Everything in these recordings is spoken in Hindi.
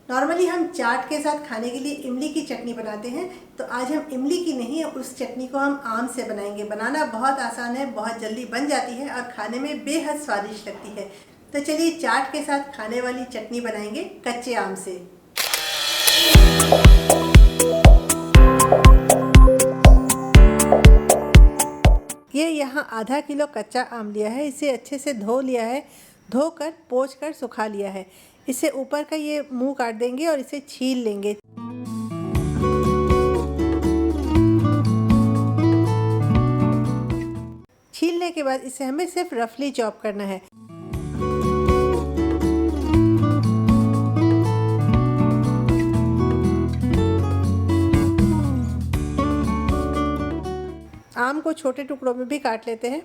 नॉर्मली हम चाट के साथ खाने के लिए इमली की चटनी बनाते हैं, तो आज हम इमली की नहीं उस चटनी को हम आम से बनाएंगे। बनाना बहुत आसान है, बहुत जल्दी बन जाती है और खाने में बेहद स्वादिष्ट लगती है। तो चलिए चाट के साथ खाने वाली चटनी बनाएंगे कच्चे आम से। ये यहाँ आधा किलो कच्चा आम लिया है। इसे अच्छे से धो लिया है, धोकर पोंछकर सुखा लिया है। इसे ऊपर का ये मुंह काट देंगे और इसे छील लेंगे। छीलने के बाद इसे हमें सिर्फ रफली चॉप करना है। आम को छोटे टुकड़ों में भी काट लेते हैं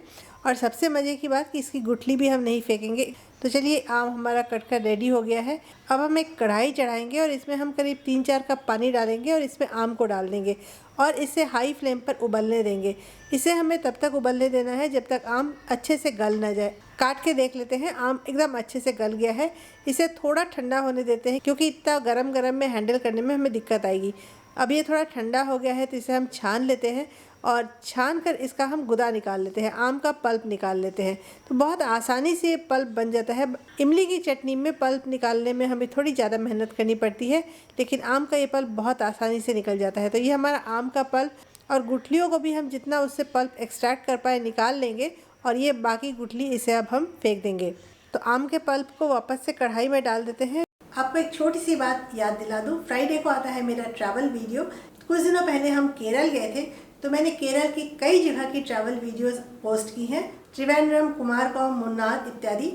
और सबसे मज़े की बात कि इसकी गुठली भी हम नहीं फेंकेंगे। तो चलिए आम हमारा कटकर रेडी हो गया है। अब हम एक कढ़ाई चढ़ाएंगे और इसमें हम करीब 3-4 कप पानी डालेंगे और इसमें आम को डाल देंगे और इसे हाई फ्लेम पर उबलने देंगे। इसे हमें तब तक उबलने देना है जब तक आम अच्छे से गल ना जाए। काट के देख लेते हैं, आम एकदम अच्छे से गल गया है। इसे थोड़ा ठंडा होने देते हैं क्योंकि इतना गरम गरम में हैंडल करने में हमें दिक्कत आएगी। अब ये थोड़ा ठंडा हो गया है तो इसे हम छान लेते हैं और छान कर इसका हम गुदा निकाल लेते हैं, आम का पल्प निकाल लेते हैं। तो बहुत आसानी से ये पल्प बन जाता है। इमली की चटनी में पल्प निकालने में हमें थोड़ी ज़्यादा मेहनत करनी पड़ती है, लेकिन आम का ये पल्प बहुत आसानी से निकल जाता है। तो ये हमारा आम का पल्प और गुठलियों को भी हम जितना उससे पल्प एक्सट्रैक्ट कर पाए निकाल लेंगे और ये बाकी गुठली इसे अब हम फेंक देंगे। तो आम के पल्प को वापस से कढ़ाई में डाल देते हैं। आपको एक छोटी सी बात याद दिला दूँ, फ्राइडे को आता है मेरा ट्रैवल वीडियो। कुछ दिनों पहले हम केरल गए थे, तो मैंने केरल की कई जगह की ट्रैवल वीडियोस पोस्ट की हैं, त्रिवेंद्रम, कुमारकोम, मुन्नार इत्यादि।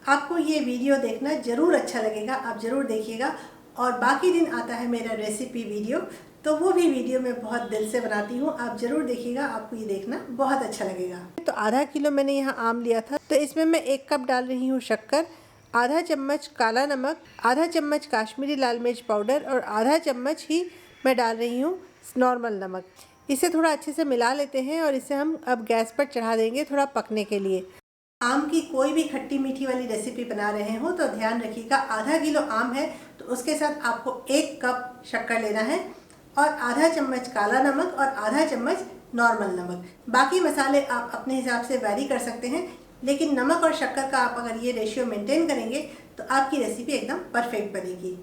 आपको ये वीडियो देखना ज़रूर अच्छा लगेगा, आप ज़रूर देखिएगा। और बाकी दिन आता है मेरा रेसिपी वीडियो, तो वो भी वीडियो मैं बहुत दिल से बनाती हूँ, आप ज़रूर देखिएगा, आपको ये देखना बहुत अच्छा लगेगा। तो आधा किलो मैंने यहाँ आम लिया था, तो इसमें मैं 1 कप डाल रही हूँ शक्कर, आधा चम्मच काला नमक, आधा चम्मच काश्मीरी लाल मिर्च पाउडर और आधा चम्मच ही मैं डाल रही हूँ नॉर्मल नमक। इसे थोड़ा अच्छे से मिला लेते हैं और इसे हम अब गैस पर चढ़ा देंगे थोड़ा पकने के लिए। आम की कोई भी खट्टी मीठी वाली रेसिपी बना रहे हो तो ध्यान रखिएगा, आधा किलो आम है तो उसके साथ आपको 1 कप शक्कर लेना है और आधा चम्मच काला नमक और आधा चम्मच नॉर्मल नमक। बाकी मसाले आप अपने हिसाब से वैरी कर सकते हैं, लेकिन नमक और शक्कर का आप अगर ये रेशियो मेंटेन करेंगे तो आपकी रेसिपी एकदम परफेक्ट बनेगी।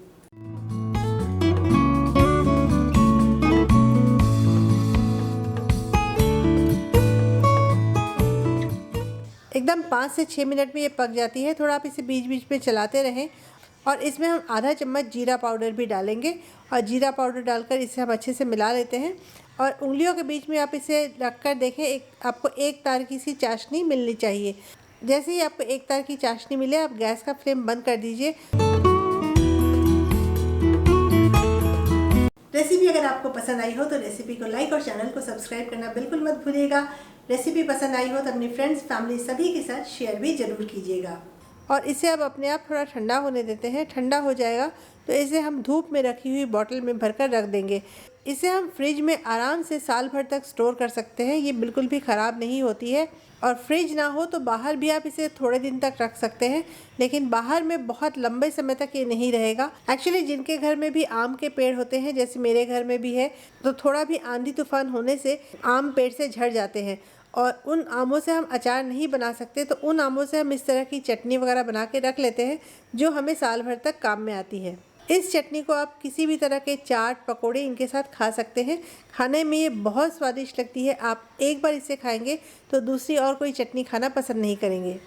एकदम 5 से 6 मिनट में ये पक जाती है। थोड़ा आप इसे बीच बीच में चलाते रहें और इसमें हम आधा चम्मच जीरा पाउडर भी डालेंगे और जीरा पाउडर डालकर इसे हम अच्छे से मिला लेते हैं और उंगलियों के बीच में आप इसे रखकर देखें, आपको एक तार की सी चाशनी मिलनी चाहिए। जैसे ही आपको एक तार की चाशनी मिले आप गैस का फ्लेम बंद कर दीजिए। रेसिपी अगर आपको पसंद आई हो तो रेसिपी को लाइक और चैनल को सब्सक्राइब करना बिल्कुल मत भूलिएगा। रेसिपी पसंद आई हो तो अपने फ्रेंड्स, फैमिली सभी के साथ शेयर भी ज़रूर कीजिएगा। और इसे अब अपने आप थोड़ा ठंडा होने देते हैं। ठंडा हो जाएगा तो इसे हम धूप में रखी हुई बॉटल में भरकर रख देंगे। इसे हम फ्रिज में आराम से साल भर तक स्टोर कर सकते हैं, ये बिल्कुल भी ख़राब नहीं होती है। और फ्रिज ना हो तो बाहर भी आप इसे थोड़े दिन तक रख सकते हैं, लेकिन बाहर में बहुत लंबे समय तक ये नहीं रहेगा। एक्चुअली जिनके घर में भी आम के पेड़ होते हैं, जैसे मेरे घर में भी है, तो थोड़ा भी आंधी तूफान होने से आम पेड़ से झड़ जाते हैं और उन आमों से हम अचार नहीं बना सकते। तो उन आमों से हम इस तरह की चटनी वगैरह बना के रख लेते हैं जो हमें साल भर तक काम में आती है। इस चटनी को आप किसी भी तरह के चाट, पकोड़े इनके साथ खा सकते हैं। खाने में ये बहुत स्वादिष्ट लगती है। आप एक बार इसे खाएंगे तो दूसरी और कोई चटनी खाना पसंद नहीं करेंगे।